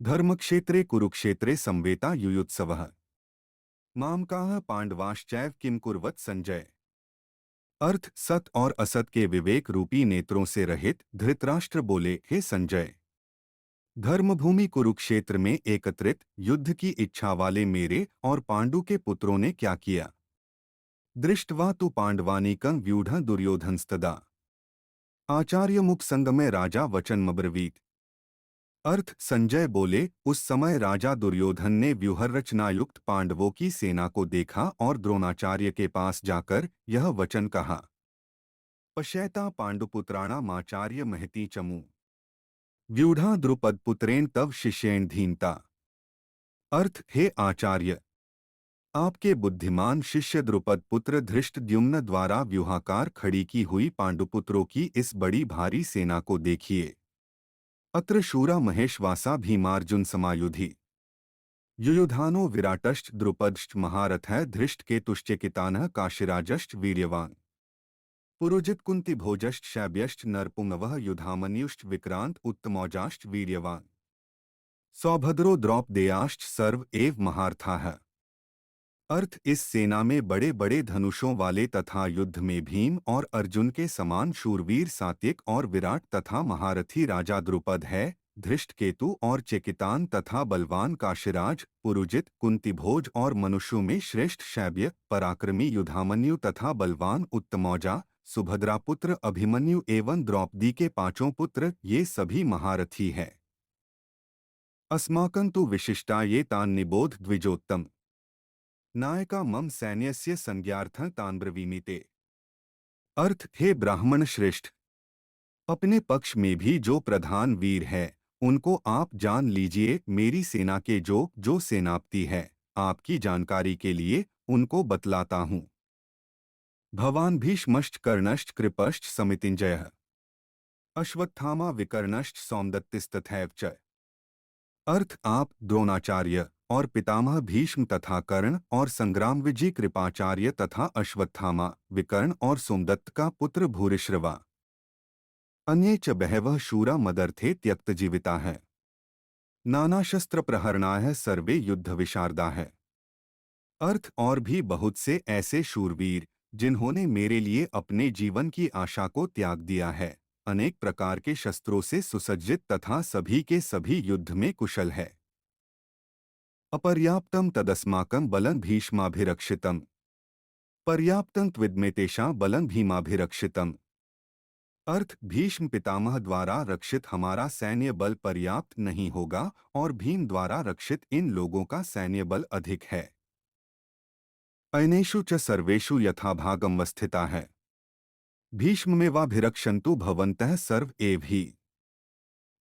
धर्मक्षेत्रे कुरुक्षेत्रे संवेता युयुत्सवः मामकाः पांडवाश्चैव किम कुर्वत संजय। अर्थ सत और असत के विवेक रूपी नेत्रों से रहित धृतराष्ट्र बोले, हे संजय, धर्मभूमि कुरुक्षेत्र में एकत्रित युद्ध की इच्छा वाले मेरे और पांडु के पुत्रों ने क्या किया। दृष्ट्वा तु पांडवानीकं व्यूढ़ दुर्योधनस्तदा आचार्य मुख संग में राजा वचनमब्रवीत। अर्थ संजय बोले, उस समय राजा दुर्योधन ने व्यूहरचनायुक्त पांडवों की सेना को देखा और द्रोणाचार्य के पास जाकर यह वचन कहा। पश्यैता पांडुपुत्राणामाचार्य महती चमू व्यूढ़ा द्रुपदपुत्रेण तव शिष्येण धीनता। अर्थ हे आचार्य, आपके बुद्धिमान शिष्य द्रुपद पुत्र धृष्टद्युम्न द्वारा व्यूहाकार खड़ी की हुई पांडुपुत्रों की इस बड़ी भारी सेना को देखिए। अत्र शूरा महेशवासा भीमार्जुन समायुधि युयुधानो विराटश्च द्रुपदश्च महारथः धृष्टकेतुश्चेकितानः काशिराजश्च वीर्यवान् पुरोजित कुंती भोजश्च शैब्यश्च नरपुंगवः युधामन्युश्च विक्रांत उत्तमौजाश्च वीर्यवान् सौभद्रो द्रौपदेयाश्च सर्व एव महारथाः। अर्थ इस सेना में बड़े बड़े धनुषों वाले तथा युद्ध में भीम और अर्जुन के समान शूरवीर सात्विक और विराट तथा महारथी राजा द्रुपद है, धृष्टकेतु और चेकितान तथा बलवान काशिराज, पुरुजित, कुंतीभोज और मनुष्यों में श्रेष्ठ शैब्य, पराक्रमी युधामन्यु तथा बलवान उत्तमौजा, सुभद्रा पुत्र अभिमन्यु एवं द्रौपदी के पांचों पुत्र, ये सभी महारथी है। अस्माकं तु विशिष्टा ये तान् निबोध द्विजोत्तम नायका मम सैन्यस्य संज्ञार्थं तान् ब्रवीमीते। अर्थ हे ब्राह्मण श्रेष्ठ, अपने पक्ष में भी जो प्रधान वीर है उनको आप जान लीजिए। मेरी सेना के जो जो सेनापति है, आपकी जानकारी के लिए उनको बतलाता हूँ। भवान भीष्मश्च कर्णश्च कृपश्च समितिञ्जयः अश्वत्थामा विकर्णश्च सौमदत्तिस्तथैव च। अर्थ आप द्रोणाचार्य और पितामह भीष्म तथा कर्ण और संग्राम विजय कृपाचार्य तथा अश्वत्थामा, विकर्ण और सोमदत्त का पुत्र भूरिश्रवा, अन्ये च बहवः शूरा मदर्थे त्यक्तजीविता है, नाना शस्त्र प्रहरणाय सर्वे युद्ध विशारदा है। अर्थ और भी बहुत से ऐसे शूरवीर जिन्होंने मेरे लिए अपने जीवन की आशा को त्याग दिया है, अनेक प्रकार के शस्त्रों से सुसज्जित तथा सभी के सभी युद्ध में कुशल है। अपर्याप्तम तदस्माकं बलं भीष्माभिरक्षितम् पर्याप्तं त्विद्मेतेषां बलं भीमाभिरक्षितम्। अर्थ भीष्म पितामह द्वारा रक्षित हमारा सैन्य बल पर्याप्त नहीं होगा और भीम द्वारा रक्षित इन लोगों का सैन्य बल अधिक है। अनेषु च सर्वेषु यथाभागं वस्थिता है भीष्ममेवाभिरक्षन्तु भवन्तः सर्व एव ही।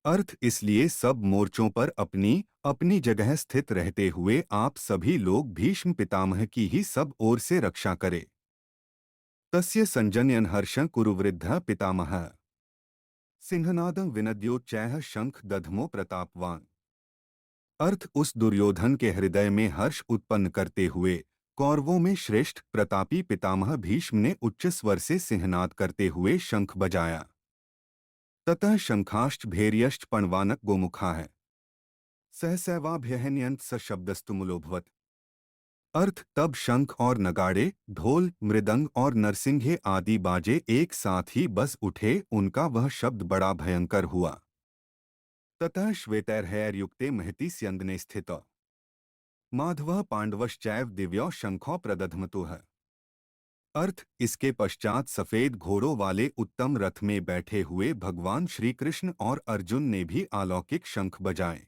अर्थ इसलिए सब मोर्चों पर अपनी अपनी जगह स्थित रहते हुए आप सभी लोग भीष्म पितामह की ही सब ओर से रक्षा करें। तस्य संजनयन् हर्षं कुरुवृद्धः पितामहः सिंहनादं विनद्योच्चैः शंख दधमो प्रतापवान। अर्थ उस दुर्योधन के हृदय में हर्ष उत्पन्न करते हुए कौरवों में श्रेष्ठ प्रतापी पितामह भीष्म ने उच्च स्वर से सिंहनाद करते हुए शंख बजाया। ततः शंखाश्च भैर्यश्च पणवानक गोमुखा है सहसैवाभ्यहन्यंत सशब्दस्तुमुलोभवत। अर्थ तब शंख और नगाड़े, ढोल, मृदंग और नरसिंघे आदि बाजे एक साथ ही बस उठे, उनका वह शब्द बड़ा भयंकर हुआ। ततः श्वेतैर्हैर्युक्ते महति स्यंदने स्थितौ माधवः पांडवश्चैव दिव्यौ शंखौ प्रदधमतुः। अर्थ इसके पश्चात सफेद घोड़ों वाले उत्तम रथ में बैठे हुए भगवान श्री कृष्ण और अर्जुन ने भी अलौकिक शंख बजाए।